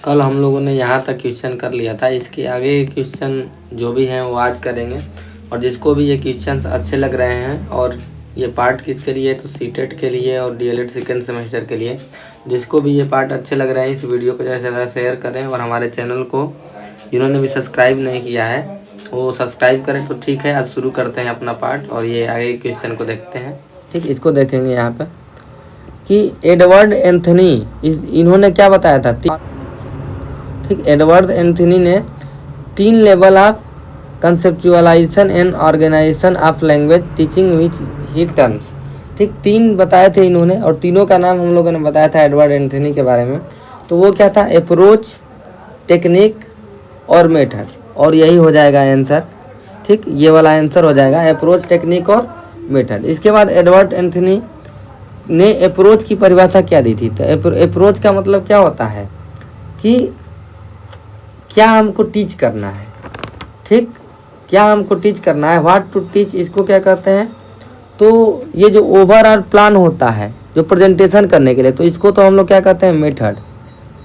कल हम लोगों ने यहाँ तक क्वेश्चन कर लिया था। इसके आगे क्वेश्चन जो भी हैं वो आज करेंगे। और जिसको भी ये क्वेश्चन अच्छे लग रहे हैं, और ये पार्ट किसके लिए, तो सीटेट के लिए और डीएलएड सेकेंड सेमेस्टर के लिए, जिसको भी ये पार्ट अच्छे लग रहे हैं इस वीडियो को ज़्यादा से ज़्यादा शेयर करें। और हमारे चैनल को जिन्होंने भी सब्सक्राइब नहीं किया है वो सब्सक्राइब करें। तो ठीक है, आज शुरू करते हैं अपना पार्ट और ये आगे क्वेश्चन को देखते हैं। ठीक, इसको देखेंगे यहाँ पे कि एडवर्ड एंथनी इन्होंने क्या बताया था। ठीक, एडवर्ड एंथनी ने 3 level of conceptualisation and organisation of language teaching which he terms. ठीक, 3 बताए थे इन्होंने और तीनों का नाम हम लोगों ने बताया था एडवर्ड एंथनी के बारे में। तो वो क्या था, अप्रोच, टेक्निक और मेथड, और यही हो जाएगा आंसर। ठीक, ये वाला आंसर हो जाएगा अप्रोच, टेक्निक और मेथड। इसके बाद एडवर्ड एंथनी ने अप्रोच की परिभाषा क्या दी थी। तो अप्रोच का मतलब क्या होता है कि क्या हमको टीच करना है। ठीक, क्या हमको टीच करना है, व्हाट टू टीच, इसको क्या कहते हैं। तो ये जो ओवरऑल प्लान होता है जो प्रेजेंटेशन करने के लिए, तो इसको तो हम लोग क्या कहते हैं, मेथड।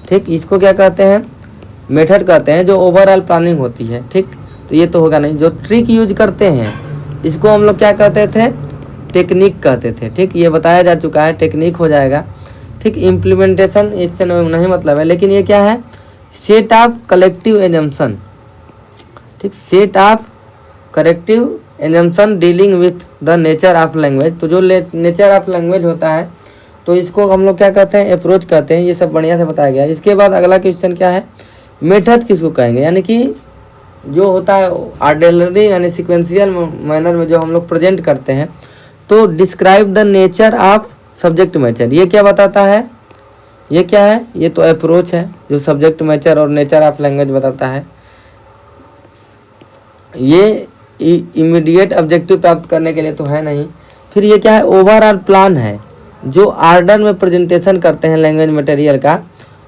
ठीक, इसको क्या कहते हैं, मेथड कहते हैं, जो ओवरऑल प्लानिंग होती है। ठीक, तो ये तो होगा नहीं। जो ट्रिक यूज करते हैं इसको हम लोग क्या कहते थे, टेक्निक कहते थे। ठीक, ये बताया जा चुका है, टेक्निक हो जाएगा। ठीक, इम्प्लीमेंटेशन इससे नहीं मतलब है, लेकिन ये क्या है, सेट ऑफ कलेक्टिव एजम्पशन। ठीक, set of corrective assumption dealing with the nature of language. तो जो नेचर ऑफ लैंग्वेज होता है तो इसको हम लोग क्या कहते हैं, अप्रोच कहते हैं। ये सब बढ़िया से बताया गया है। इसके बाद अगला क्वेश्चन क्या है, मेथड किसको कहेंगे, यानी कि जो होता है ऑर्डिनरी यानी सिक्वेंशियल मैनर में जो हम लोग प्रेजेंट करते हैं। तो describe the nature of subject matter, ये क्या बताता है, ये क्या है, ये तो अप्रोच है जो सब्जेक्ट मैटर और नेचर ऑफ लैंग्वेज बताता है। ये इमीडिएट ऑब्जेक्टिव प्राप्त करने के लिए तो है नहीं। फिर ये क्या है, ओवरऑल प्लान है जो ऑर्डर में प्रेजेंटेशन करते हैं लैंग्वेज मटेरियल का,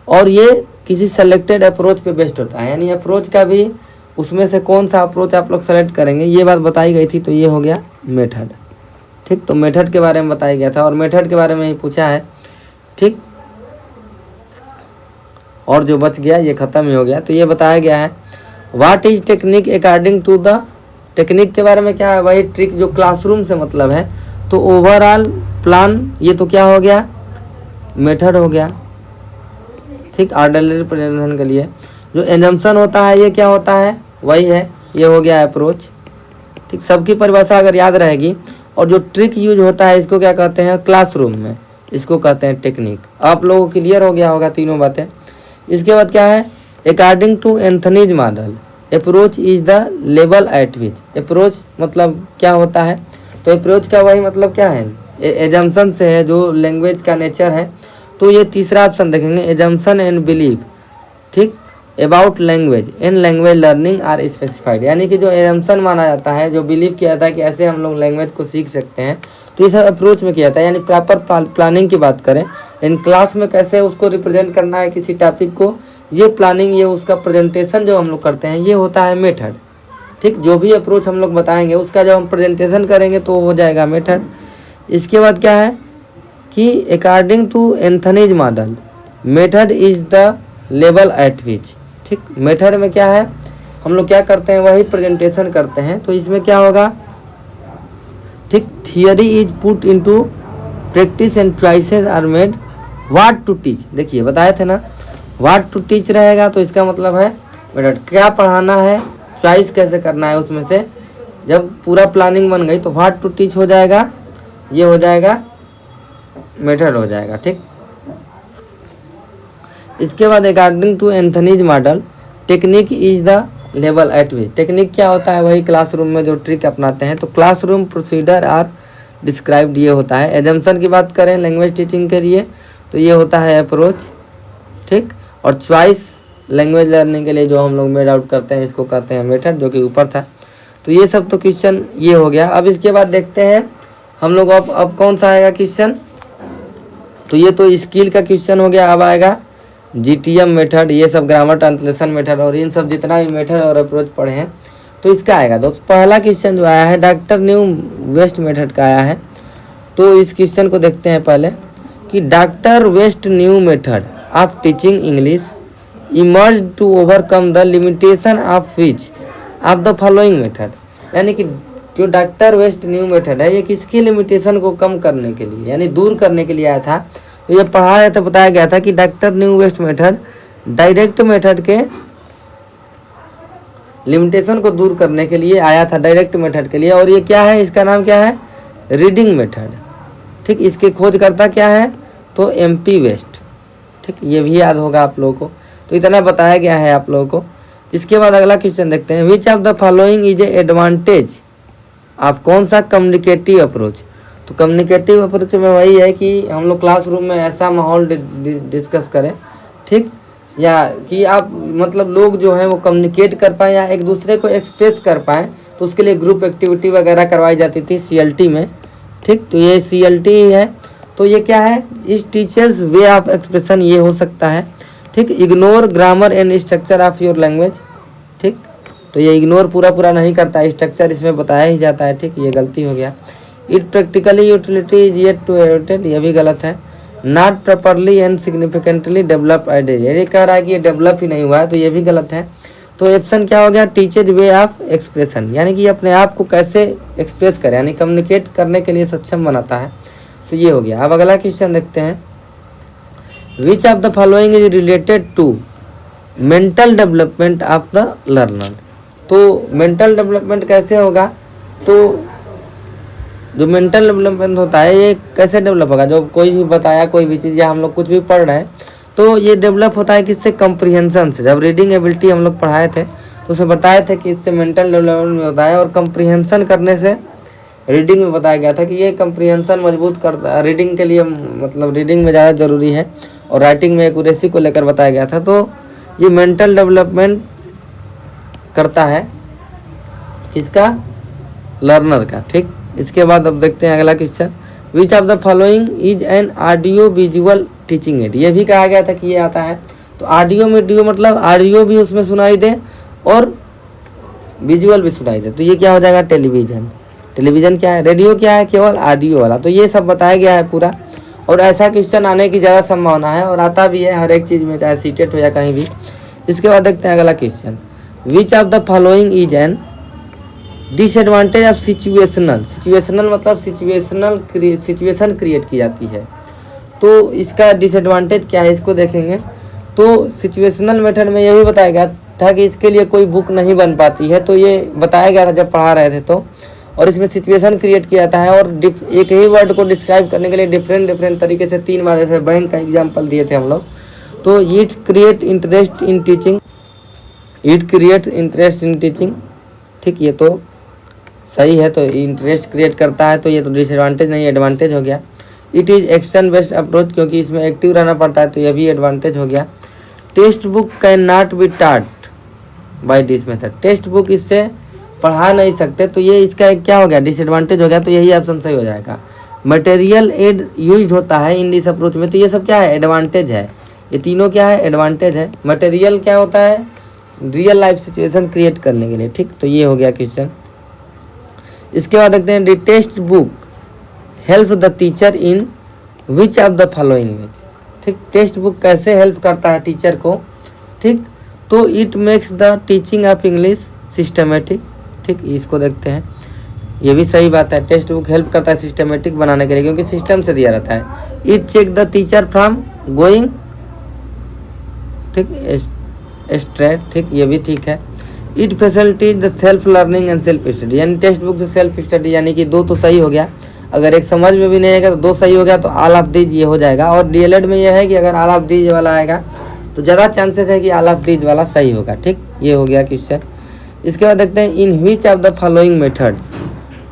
और ये किसी सेलेक्टेड अप्रोच पे बेस्ड होता है। यानी अप्रोच का भी उसमें से कौन सा अप्रोच आप लोग सेलेक्ट करेंगे, ये बात बताई गई थी। तो ये हो गया मेथड। ठीक, तो मेथड के बारे में बताया गया था और मेथड के बारे में ही पूछा है। ठीक, और जो बच गया ये खत्म ही हो गया। तो ये बताया गया है what is technique according to the, technique के बारे में क्या है, वही ट्रिक जो क्लासरूम से मतलब है। तो ओवरऑल प्लान, ये तो क्या हो गया, मेथड हो गया। ठीक, ऑर्डरली प्रेजेंटेशन के लिए जो एजम्पशन होता है ये क्या होता है, वही है, ये हो गया अप्रोच। ठीक, सबकी परिभाषा अगर याद रहेगी। और जो ट्रिक यूज होता है इसको क्या कहते हैं, क्लासरूम में, इसको कहते हैं टेक्निक। आप लोगों को क्लियर हो गया होगा तीनों बातें। इसके बाद क्या है, according to Anthony's model approach is the level at which. Approach मतलब क्या होता है, तो अप्रोच का वही मतलब क्या है, एजम्पशन से है जो लैंग्वेज का नेचर है। तो ये तीसरा ऑप्शन देखेंगे, एजम्पशन एंड बिलीव। ठीक, about language and language learning are specified, यानी कि जो एजम्पशन माना जाता है, जो बिलीव किया जाता है कि ऐसे हम लोग लैंग्वेज को सीख सकते हैं, तो ये सब अप्रोच में किया जाता है। यानी प्रॉपर प्लानिंग की बात करें, इन क्लास में कैसे उसको रिप्रेजेंट करना है किसी टॉपिक को, ये प्लानिंग, ये उसका प्रेजेंटेशन जो हम लोग करते हैं, ये होता है मेथड। ठीक, जो भी अप्रोच हम लोग बताएंगे उसका जब हम प्रेजेंटेशन करेंगे तो हो जाएगा मेथड। इसके बाद क्या है कि according to Anthony's model method is the level at which. ठीक, मेथड में क्या है, हम लोग क्या करते हैं, वही प्रेजेंटेशन करते हैं। तो इसमें क्या होगा, ठीक, theory is put into practice and choices are made what to teach. देखिए बताए थे ना, व्हाट टू टीच रहेगा तो इसका मतलब है मेथड, क्या पढ़ाना है, चॉइस कैसे करना है उसमें से। जब पूरा प्लानिंग बन गई तो व्हाट टू टीच हो जाएगा, ये हो जाएगा मेथड हो जाएगा। ठीक, इसके बाद according to Anthony's model technique is the level at which. Technique क्या होता है, वही क्लासरूम में जो ट्रिक अपनाते हैं। तो क्लासरूम प्रोसीडर आर डिस्क्राइब्ड, ये होता है। एजम्पशन की बात करें लैंग्वेज टीचिंग के लिए तो ये होता है अप्रोच। ठीक, और चॉइस लैंग्वेज लर्निंग के लिए जो हम लोग मेड आउट करते हैं इसको कहते हैं मेथड, जो कि ऊपर था। तो ये सब तो क्वेश्चन ये हो गया। अब इसके बाद देखते हैं हम लोग अब कौन सा आएगा क्वेश्चन। तो ये तो स्किल का क्वेश्चन हो गया। अब आएगा जीटीएम मेथड, ये सब ग्रामर ट्रांसलेशन मेथड और इन सब जितना भी मेथड और अप्रोच पढ़े हैं तो इसका आएगा। तो पहला क्वेश्चन जो आया है डॉक्टर न्यू वेस्ट मेथड का आया है। तो इस क्वेश्चन को देखते हैं पहले कि doctor West new method of teaching English emerge to overcome the limitation of which of the following method, यानी कि जो डॉक्टर वेस्ट न्यू मेथड है ये किसकी लिमिटेशन को कम करने के लिए यानी दूर करने के लिए आया था। तो ये पढ़ाया था, बताया गया था कि doctor new West method direct method के लिमिटेशन को दूर करने के लिए आया था, डायरेक्ट मेथड के लिए। और ये क्या है, इसका नाम क्या है, रीडिंग मेथड। ठीक, इसके खोजकर्ता क्या है, तो MP वेस्ट। ठीक, ये भी याद होगा आप लोगों को। तो इतना बताया गया है आप लोगों को। इसके बाद अगला क्वेश्चन देखते हैं, which of the following is a advantage आप कौन सा कम्युनिकेटिव अप्रोच। तो कम्युनिकेटिव अप्रोच में वही है कि हम लोग क्लासरूम में ऐसा माहौल डिस्कस करें, ठीक, या कि आप मतलब लोग जो हैं वो कम्युनिकेट कर पाएँ या एक दूसरे को एक्सप्रेस कर पाएँ। तो उसके लिए ग्रुप एक्टिविटी वगैरह करवाई जाती थी CLT में। ठीक, तो ये CLT ही है। तो ये क्या है, इस टीचर्स वे ऑफ एक्सप्रेशन ये हो सकता है। ठीक, ignore grammar and structure of your language. ठीक, तो ये इग्नोर पूरा नहीं करता है, स्ट्रक्चर इसमें बताया ही जाता है। ठीक, ये गलती हो गया। It practically utility is yet to adopted, ये भी गलत है। Not properly and significantly develop idea, ये कह रहा है कि ये डेवलप ही नहीं हुआ है, तो ये भी गलत है। तो ऑप्शन क्या हो गया, टीचेज वे ऑफ एक्सप्रेशन, यानी कि अपने आप को कैसे एक्सप्रेस करे यानी कम्युनिकेट करने के लिए सक्षम बनाता है। तो ये हो गया। अब अगला क्वेश्चन देखते हैं, which of the following is related to mental development of the learner. तो मेंटल डेवलपमेंट कैसे होगा, तो जो मेंटल डेवलपमेंट होता है ये कैसे डेवलप होगा, जो कोई भी बताया कोई भी चीज़ या हम लोग कुछ भी पढ़ रहे हैं तो ये डेवलप होता है किससे, कंप्रीहेंशन से। जब रीडिंग एबिलिटी हम लोग पढ़ाए थे तो उसमें बताए थे कि इससे मेंटल डेवलपमेंट में होता है, और कंप्रीहेंशन करने से रीडिंग में बताया गया था कि ये कंप्रीहेंशन मजबूत करता है रीडिंग के लिए, मतलब रीडिंग में ज़्यादा ज़रूरी है, और राइटिंग में एक्यूरेसी को लेकर बताया गया था। तो ये मेंटल डेवलपमेंट करता है किसका, लर्नर का। ठीक, इसके बाद अब देखते हैं अगला question, which of the following is an audio visual teaching add. ये भी कहा गया था कि ये आता है। तो ऑडियो वीडियो मतलब ऑडियो भी उसमें सुनाई दे और विजुअल भी सुनाई दे, तो ये क्या हो जाएगा, टेलीविज़न। टेलीविज़न क्या है, रेडियो क्या है, केवल ऑडियो वाला। तो ये सब बताया गया है पूरा, और ऐसा क्वेश्चन आने की ज़्यादा संभावना है, और आता भी है हर एक चीज़ में, चाहे सीटेट हो या कहीं भी। इसके बाद देखते हैं अगला question, which of the following is an disadvantage of situational. Situational मतलब सिचुएशन क्रिएट की जाती है, तो इसका डिसएडवांटेज क्या है, इसको देखेंगे। तो सिचुएशनल मेथड में ये भी बताया गया था कि इसके लिए कोई बुक नहीं बन पाती है, तो ये बताया गया था जब पढ़ा रहे थे तो। और इसमें सिचुएशन क्रिएट किया जाता है, और एक ही वर्ड को डिस्क्राइब करने के लिए डिफरेंट तरीके से 3 बार, जैसे बैंक का एग्जाम्पल दिए थे हम लोग। तो it create interest in teaching, it create interest in teaching. ठीक, ये तो सही है, तो इंटरेस्ट क्रिएट करता है, तो ये तो डिसएडवांटेज नहीं एडवांटेज हो गया। It is action based approach, क्योंकि इसमें एक्टिव रहना पड़ता है, तो ये भी एडवांटेज हो गया। Text book can not be taught by this method, text book इससे पढ़ा नहीं सकते, तो ये इसका एक क्या हो गया, डिसएडवांटेज हो गया। तो यही ऑप्शन सही हो जाएगा। मटेरियल एड यूज होता है इन दिस अप्रोच में, तो ये सब क्या है, एडवांटेज है। ये तीनों क्या है, एडवांटेज है। मटेरियल क्या होता है, रियल लाइफ सिचुएशन क्रिएट करने के लिए। ठीक, तो ये हो गया क्वेश्चन। इसके बाद देखते हैं, the text book help the teacher in which of the following veg. ठीक, टेक्स्ट बुक कैसे हेल्प करता है टीचर को। ठीक, तो it makes the teaching of English systematic. ठीक, इसको देखते हैं, ये भी सही बात है, टेक्स्ट बुक हेल्प करता है सिस्टमेटिक बनाने के लिए, क्योंकि सिस्टम से दिया रहता है। It check the teacher from going, ठीक, स्ट्रेट। ठीक, ये भी ठीक है। It facilities the self learning and self study, यानी टेक्स्ट बुक से सेल्फ स्टडी, यानी कि 2 तो सही हो गया। अगर एक समझ में भी नहीं आएगा तो 2 सही हो गया, तो ऑल ऑफ दीज ये हो जाएगा। और DLED में यह है कि अगर ऑल ऑफ दीज वाला आएगा तो ज़्यादा चांसेस है कि ऑल ऑफ दीज वाला सही होगा। ठीक, ये हो गया क्वेश्चन। इसके बाद देखते हैं, in which of the following methods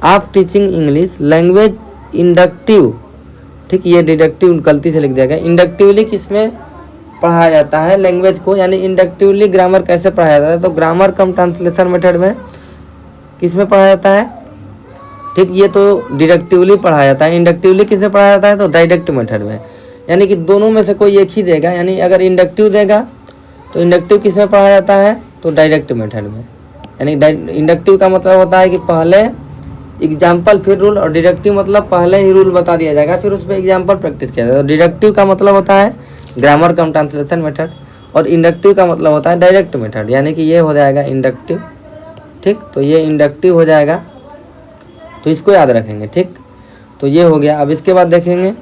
of teaching English language inductive. ठीक, ये डिडक्टिव गलती से लिख दिया गया। इंडक्टिवली किसमें पढ़ाया जाता है लैंग्वेज को, यानी इंडक्टिवली ग्रामर कैसे पढ़ाया जाता है, तो ग्रामर कम ट्रांसलेशन मेथड में किसमें पढ़ाया जाता है। ठीक, ये तो डिडक्टिवली पढ़ाया जाता है। इंडक्टिवली किसमें पढ़ाया जाता है, तो डायरेक्ट मेथड में, यानी कि दोनों में से कोई एक ही देगा। यानी अगर इंडक्टिव देगा तो इंडक्टिव किसमें पढ़ाया जाता है, तो डायरेक्ट मेथड में। यानी इंडक्टिव का मतलब होता है कि पहले एग्जाम्पल फिर रूल, और डिडक्टिव मतलब पहले ही रूल बता दिया जाएगा फिर उस पर एग्जाम्पल प्रैक्टिस किया जाएगा। तो डिडक्टिव का मतलब होता है ग्रामर कम ट्रांसलेशन मेथड, और इंडक्टिव का मतलब होता है डायरेक्ट मेथड, यानी कि ये हो जाएगा इंडक्टिव। ठीक, तो ये इंडक्टिव हो जाएगा, तो इसको याद रखेंगे। ठीक, तो ये हो गया। अब इसके बाद देखेंगे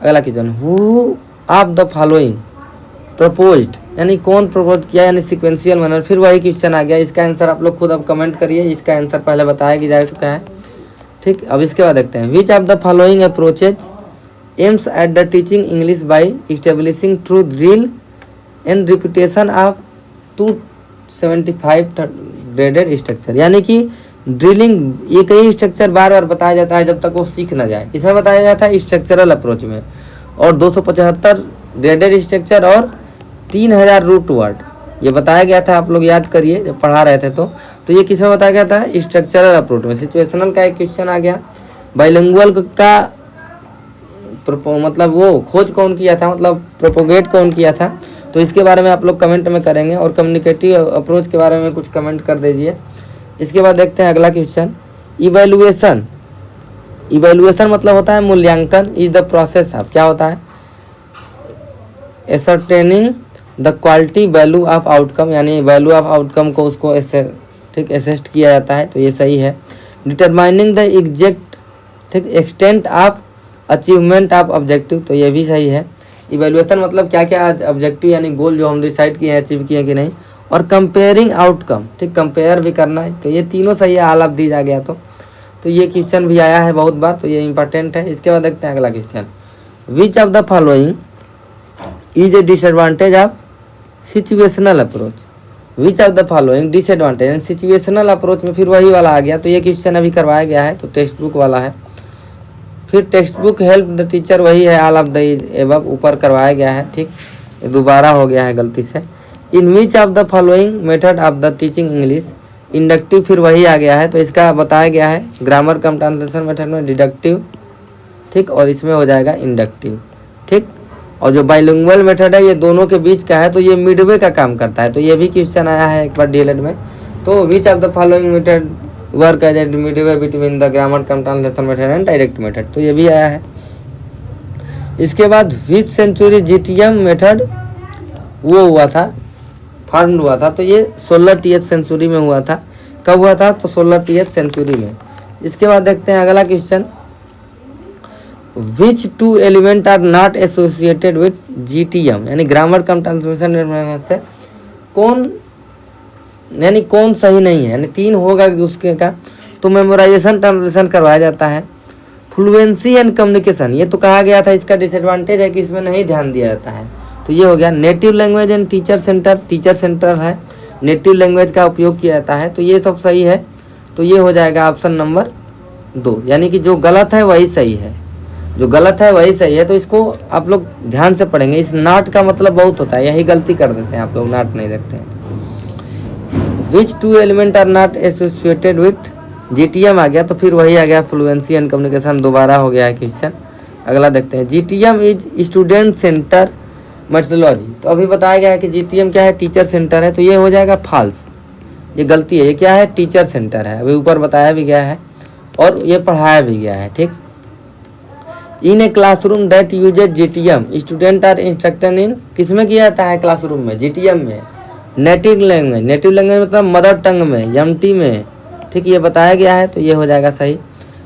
अगला question, who of the following proposed, यानी कौन प्रपोज किया, यानी सिक्वेंशियल मैनर। फिर वही क्वेश्चन आ गया। इसका आंसर आप लोग खुद अब कमेंट करिए, इसका आंसर पहले बताया कि जा चुका है। ठीक, अब इसके बाद देखते हैं, which of the following approaches aims at the teaching English by establishing through drill and repetition of 275 graded structure, यानी कि ड्रिलिंग एक ही स्ट्रक्चर बार बार बताया जाता है जब तक वो सीख ना जाए। इसमें बताया जाता है स्ट्रक्चरल अप्रोच में, और 275 ग्रेडेड स्ट्रक्चर और 3000 रूट वर्ड ये बताया गया था। आप लोग याद करिए जब पढ़ा रहे थे तो ये किसमें बताया गया था, स्ट्रक्चरल अप्रोच में। सिचुएशनल का एक क्वेश्चन आ गया। बाइलिंगुअल का मतलब वो खोज कौन किया था, मतलब प्रोपोगेट कौन किया था, तो इसके बारे में आप लोग कमेंट में करेंगे। और कम्युनिकेटिव अप्रोच के बारे में कुछ कमेंट कर दीजिए। इसके बाद देखते हैं अगला क्वेश्चन, इवैल्यूएशन। इवैल्यूएशन मतलब होता है मूल्यांकन। इज द प्रोसेस ऑफ, क्या होता है, ascertaining the quality value of outcome, यानी वैल्यू ऑफ आउटकम को उसको ठीक एसेस्ट किया जाता है, तो ये सही है। डिटरमाइनिंग द एग्जैक्ट ठीक extent of achievement of objective, तो ये भी सही है। इवैल्यूएशन मतलब क्या क्या ऑब्जेक्टिव यानी गोल जो हम डिसाइड किए हैं अचीव किए कि नहीं। और कंपेयरिंग आउटकम, ठीक कंपेयर भी करना है, तो ये तीनों सही है। ऑल ऑफ दी आ गया तो ये क्वेश्चन भी आया है बहुत बार, तो ये इंपॉर्टेंट है। इसके बाद देखते हैं अगला question, which of the following is a disadvantage of situational approach. Which of the following disadvantage and situational approach में फिर वही वाला आ गया। तो ये क्वेश्चन अभी करवाया गया है, तो टेक्स्ट बुक वाला है। फिर text book help the teacher वही है, ऑल ऑफ द एबव ऊपर करवाया गया है। ठीक, दोबारा हो गया है गलती से। In which of the following method of the teaching English, inductive फिर वही आ गया है, तो इसका बताया गया है ग्रामर कम ट्रांसलेशन मेथड में डिडक्टिव। ठीक, और इसमें हो जाएगा इंडक्टिव। ठीक, और जो बाइलिंगुअल मेथड है ये दोनों के बीच का है, तो ये मिडवे का काम करता है। तो ये भी क्वेश्चन आया है एक बार डीएलएड में। तो which of the following method work as a midway between the grammar cum translation method and direct method, तो ये भी आया है। इसके बाद विच सेंचुरी जीटीएम मेथड वो हुआ था, फॉर्म हुआ था, तो ये 16th सेंचुरी में हुआ था। कब हुआ था, तो 16th सेंचुरी में। इसके बाद देखते हैं अगला question, which two element are not associated with GTM, यानी ग्रामर कम ट्रांसलेशन से कौन, यानी कौन सही नहीं है, यानी 3 होगा उसके का। तो मेमोराइजेशन ट्रांसलेशन करवाया जाता है। फ्लुएंसी एंड कम्युनिकेशन, ये तो कहा गया था इसका डिसएडवांटेज है कि इसमें नहीं ध्यान दिया जाता है, तो ये हो गया। Native language and teacher centre, teacher centre है, नेटिव लैंग्वेज का उपयोग किया जाता है, तो ये सब सही है। तो ये हो जाएगा ऑप्शन नंबर 2, यानी कि जो गलत है वही सही है, जो गलत है वही सही है। तो इसको आप लोग ध्यान से पढ़ेंगे। इस नॉट का मतलब बहुत होता है, यही गलती कर देते हैं आप लोग, नॉट नहीं देखते हैं। Which two element are not associated with GTM आ गया, तो फिर वही आ गया फ्लुएंसी एंड कम्युनिकेशन, दोबारा हो गया है क्वेश्चन। अगला देखते हैं, GTM is student centre methodology, तो अभी बताया गया है कि जीटीएम क्या है, टीचर सेंटर है, तो ये हो जाएगा फॉल्स, ये गलती है। ये क्या है, टीचर सेंटर है, अभी ऊपर बताया भी गया है और ये पढ़ाया भी गया है। ठीक, in a classroom that uses GTM student are instructed in, किसमें किया जाता है क्लासरूम में, जीटीएम में। नेटिव लैंग्वेज, नेटिव लैंग्वेज मतलब मदर टंग में, एमटी में। ठीक, ये बताया गया है, तो ये हो जाएगा सही।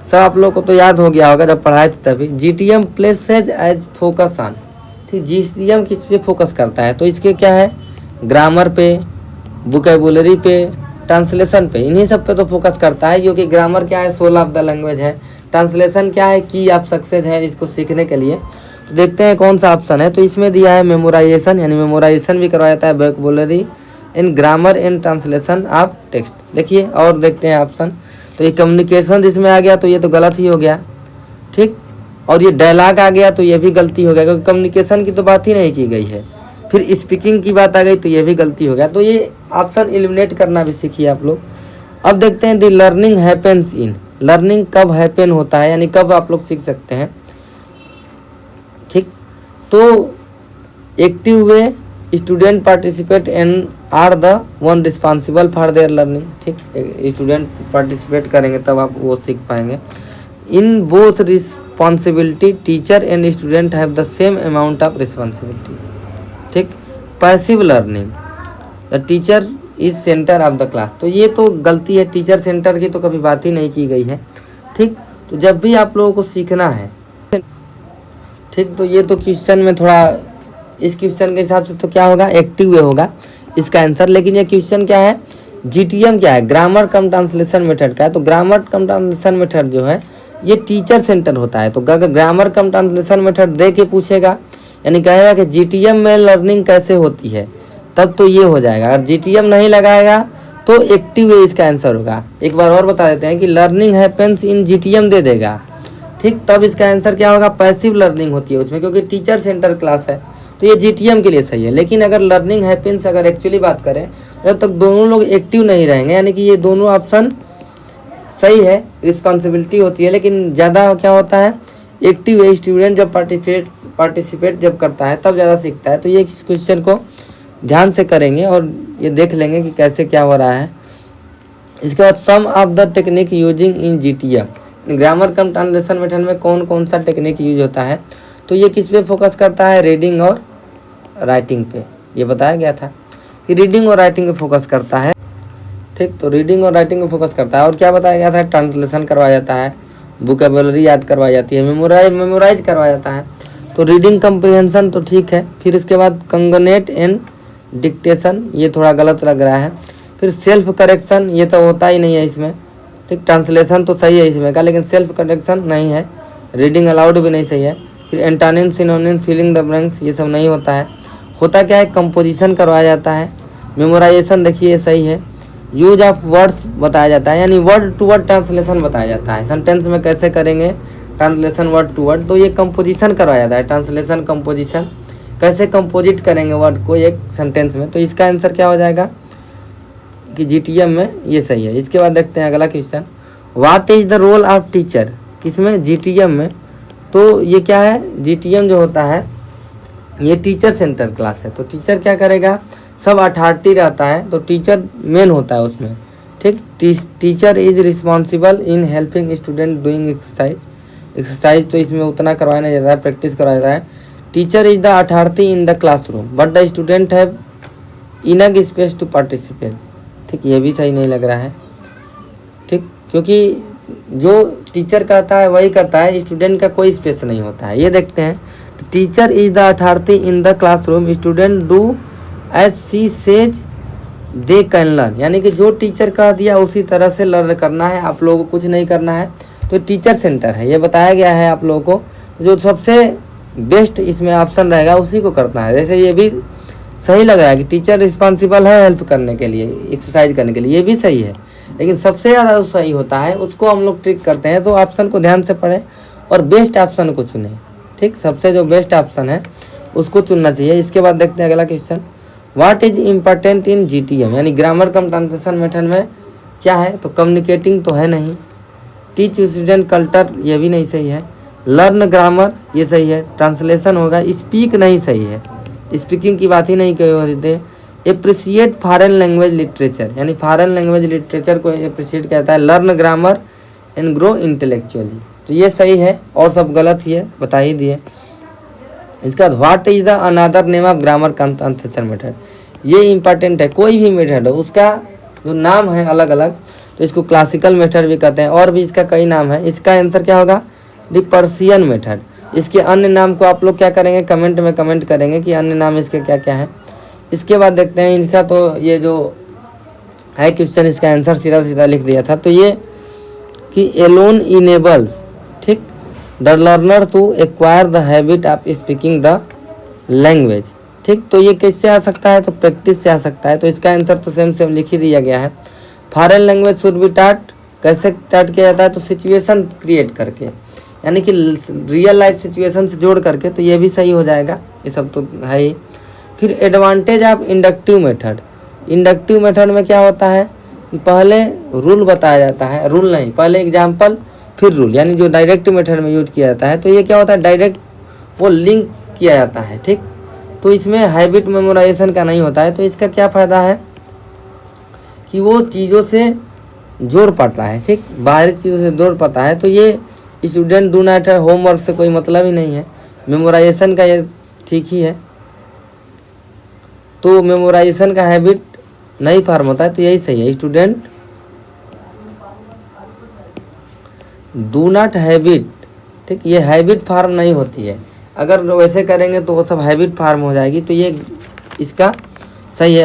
सब आप लोग को तो याद हो गया होगा जब पढ़ाए थे तभी। GTM places as focus on, ठीक, जीटीएम किस पे फोकस करता है, तो इसके क्या है, ग्रामर पे, वोकैबुलरी पे, ट्रांसलेशन पे, इन्हीं सब पे तो फोकस करता है। क्योंकि ग्रामर क्या है, सोल ऑफ द लैंग्वेज है, ट्रांसलेशन क्या है, की ऑफ सक्सेस है इसको सीखने के लिए। तो देखते हैं कौन सा ऑप्शन है, तो इसमें दिया है मेमोराइजेशन, यानी मेमोराइजेशन भी करवाया जाता है, vocabulary in grammar and translation of text. देखिए और देखते हैं ऑप्शन, तो ये कम्युनिकेशन जिसमें आ गया तो ये तो गलत ही हो गया। ठीक, और ये डायलॉग आ गया तो ये भी गलती हो गया, क्योंकि कम्युनिकेशन की तो बात ही नहीं की गई है। फिर स्पीकिंग की बात आ गई तो ये भी गलती हो गया, तो ये ऑप्शन एलिमिनेट करना भी सीखिए आप लोग। अब देखते हैं the learning happens in, learning कब हैपन होता है, यानी कब आप लोग सीख सकते हैं। ठीक, तो active way student participate and are the one responsible for their learning. ठीक, स्टूडेंट पार्टिसिपेट करेंगे तब आप वो सीख पाएंगे। In both responsibility teacher and student have the same amount of responsibility. ठीक, passive learning, the teacher is centre of the class. तो ये तो गलती है, टीचर सेंटर की तो कभी बात ही नहीं की गई है। ठीक, तो जब भी आप लोगों को सीखना है, ठीक, तो ये तो क्वेश्चन में थोड़ा, इस क्वेश्चन के हिसाब से तो क्या होगा, एक्टिव वे होगा इसका आंसर। लेकिन ये क्वेश्चन क्या है, जीटीएम क्या है, ग्रामर कम ट्रांसलेशन मेथड का है। तो ग्रामर कम ट्रांसलेशन मेथड जो है ये टीचर सेंटर होता है। तो अगर ग्रामर कम ट्रांसलेशन मेथड दे के पूछेगा, यानी कहेगा कि जीटीएम में लर्निंग कैसे होती है, तब तो ये हो जाएगा। अगर जीटीएम नहीं लगाएगा तो एक्टिव वे इसका आंसर होगा। एक बार और बता देते हैं कि लर्निंग हैपेंस इन जीटीएम दे देगा, ठीक, तब इसका आंसर क्या होगा, पैसिव लर्निंग होती है उसमें, क्योंकि टीचर सेंटर क्लास है। तो ये जीटीएम के लिए सही है। लेकिन अगर लर्निंग हैपेंस अगर एक्चुअली बात करें, जब तक दोनों लोग एक्टिव नहीं रहेंगे, यानी कि ये दोनों ऑप्शन सही है, रिस्पॉन्सिबिलिटी होती है। लेकिन ज़्यादा क्या होता है, एक्टिव है स्टूडेंट जब पार्टिसिपेट जब करता है तब ज़्यादा सीखता है। तो ये क्वेश्चन को ध्यान से करेंगे और ये देख लेंगे कि कैसे क्या हो रहा है। इसके बाद some of the technique using in GTM, grammar cum translation method में कौन कौन सा टेक्निक यूज होता है। तो ये किस पे फोकस करता है, रीडिंग और राइटिंग पे। ये बताया गया था कि रीडिंग और राइटिंग पे फोकस करता है। ठीक, तो रीडिंग और राइटिंग पे फोकस करता है। और क्या बताया गया था, ट्रांसलेशन करवाया जाता है, वोकैबुलरी याद करवाई जाती है, मेमोराइज करवाया जाता है। तो रीडिंग कम्प्रिहेंशन तो ठीक है। फिर इसके बाद कंगनेट एंड डिक्टेशन, ये थोड़ा गलत लग रहा है। फिर सेल्फ करेक्शन, ये तो होता ही नहीं है इसमें। ठीक, ट्रांसलेशन तो सही है इसमें का, लेकिन सेल्फ करेक्शन नहीं है। रीडिंग अलाउड भी नहीं सही है। फिर antonym, synonym, filling the blanks, ये सब नहीं होता है। होता क्या है, कंपोजिशन करवाया जाता है। मेमोराइजेशन देखिए ये सही है। यूज ऑफ वर्ड्स बताया जाता है, यानी वर्ड टू वर्ड ट्रांसलेशन बताया जाता है। सेंटेंस में कैसे करेंगे ट्रांसलेशन वर्ड टू वर्ड, तो ये कंपोजिशन करवाया जाता है। ट्रांसलेशन कंपोजिशन, कैसे कंपोजिट करेंगे वर्ड को एक सेंटेंस में। तो इसका आंसर क्या हो जाएगा कि जीटीएम में ये सही है। इसके बाद देखते हैं अगला question, what is the role of teacher, किसमें, जीटीएम में। तो ये क्या है, जीटीएम जो होता है ये टीचर सेंटर क्लास है। तो टीचर क्या करेगा, सब अथॉरिटी रहता है, तो टीचर मेन होता है उसमें। ठीक, teacher is responsible in helping student doing exercise तो इसमें उतना करवाया नहीं जाता है, प्रैक्टिस करवाया जाता है। Teacher is the authority in the classroom but the student have enough space to participate. ठीक, ये भी सही नहीं लग रहा है। ठीक, क्योंकि जो टीचर कहता है वही करता है, स्टूडेंट का कोई स्पेस नहीं होता है। ये देखते हैं, teacher is the authority in the classroom, student do as she says they can learn, यानी कि जो टीचर कह दिया उसी तरह से लर्न करना है, आप लोगों को कुछ नहीं करना है। तो टीचर सेंटर है, ये बताया गया है आप लोगों को। जो सबसे बेस्ट इसमें ऑप्शन रहेगा उसी को करना है। जैसे ये भी सही लग रहा है कि टीचर रिस्पॉन्सिबल है हेल्प करने के लिए, एक्सरसाइज करने के लिए, ये भी सही है। लेकिन सबसे ज़्यादा सही होता है उसको हम लोग ट्रिक करते हैं। तो ऑप्शन को ध्यान से पढ़ें और बेस्ट ऑप्शन को चुनें। ठीक, सबसे जो बेस्ट ऑप्शन है उसको चुनना चाहिए। इसके बाद देखते हैं अगला question, what is important in GTM, यानी ग्रामर कम ट्रांसलेशन मेथड में क्या है। तो कम्युनिकेटिंग तो है नहीं। टीच स्टूडेंट कल्चर, ये भी नहीं सही है। लर्न ग्रामर, ये सही है। ट्रांसलेशन होगा। स्पीक नहीं सही है, स्पीकिंग की बात ही नहीं कहते। एप्रिसिएट फॉरेन लैंग्वेज लिटरेचर, यानी फॉरेन लैंग्वेज लिटरेचर को एप्रिसिएट कहता है। Learn grammar and grow intellectually, तो ये सही है और सब गलत ही है, बता ही दिए। इसके बाद what is the another name of grammar cum translation method, ये इंपॉर्टेंट है। कोई भी मेथड है उसका जो नाम है अलग अलग, तो इसको क्लासिकल मेथड भी कहते हैं और भी इसका कई नाम है। इसका आंसर क्या होगा, डिपर्सियन मेथड। इसके अन्य नाम को आप लोग क्या करेंगे, कमेंट में कमेंट करेंगे कि अन्य नाम इसके क्या क्या है। इसके बाद देखते हैं इनका, तो ये जो है क्वेश्चन, इसका आंसर सीधा सीधा लिख दिया था। तो ये कि एलोन इनेबल्स, ठीक, the learner to acquire the habit of speaking the language. ठीक, तो ये कैसे आ सकता है, तो प्रैक्टिस से आ सकता है। तो इसका आंसर तो सेम लिख ही दिया गया है। Foreign language should be taught, कैसे टॉट किया जाता है, तो सिचुएशन क्रिएट करके, यानी कि रियल लाइफ सिचुएशन से जोड़ करके। तो ये भी सही हो जाएगा, ये सब तो है ही। फिर advantage of inductive method, inductive method में क्या होता है कि पहले रूल बताया जाता है, रूल नहीं, पहले एग्जाम्पल फिर रूल, यानी जो डायरेक्ट मेथड में यूज किया जाता है। तो ये क्या होता है, डायरेक्ट वो लिंक किया जाता है। ठीक, तो इसमें हैबिट मेमोराइजेशन का नहीं होता है। तो इसका क्या फ़ायदा है कि वो चीज़ों से जोड़ पाता है। ठीक, बाहरी चीज़ों से जोड़ पाता है। तो ये स्टूडेंट डू नॉट है, होमवर्क से कोई मतलब ही नहीं है। मेमोराइजेशन का ये ठीक ही है। तो मेमोराइजेशन का हैबिट नहीं फार्म होता है, तो यही सही है। स्टूडेंट डू नॉट हैबिट, ठीक, ये हैबिट फार्म नहीं होती है। अगर वैसे करेंगे तो वो सब हैबिट फार्म हो जाएगी, तो ये इसका सही है।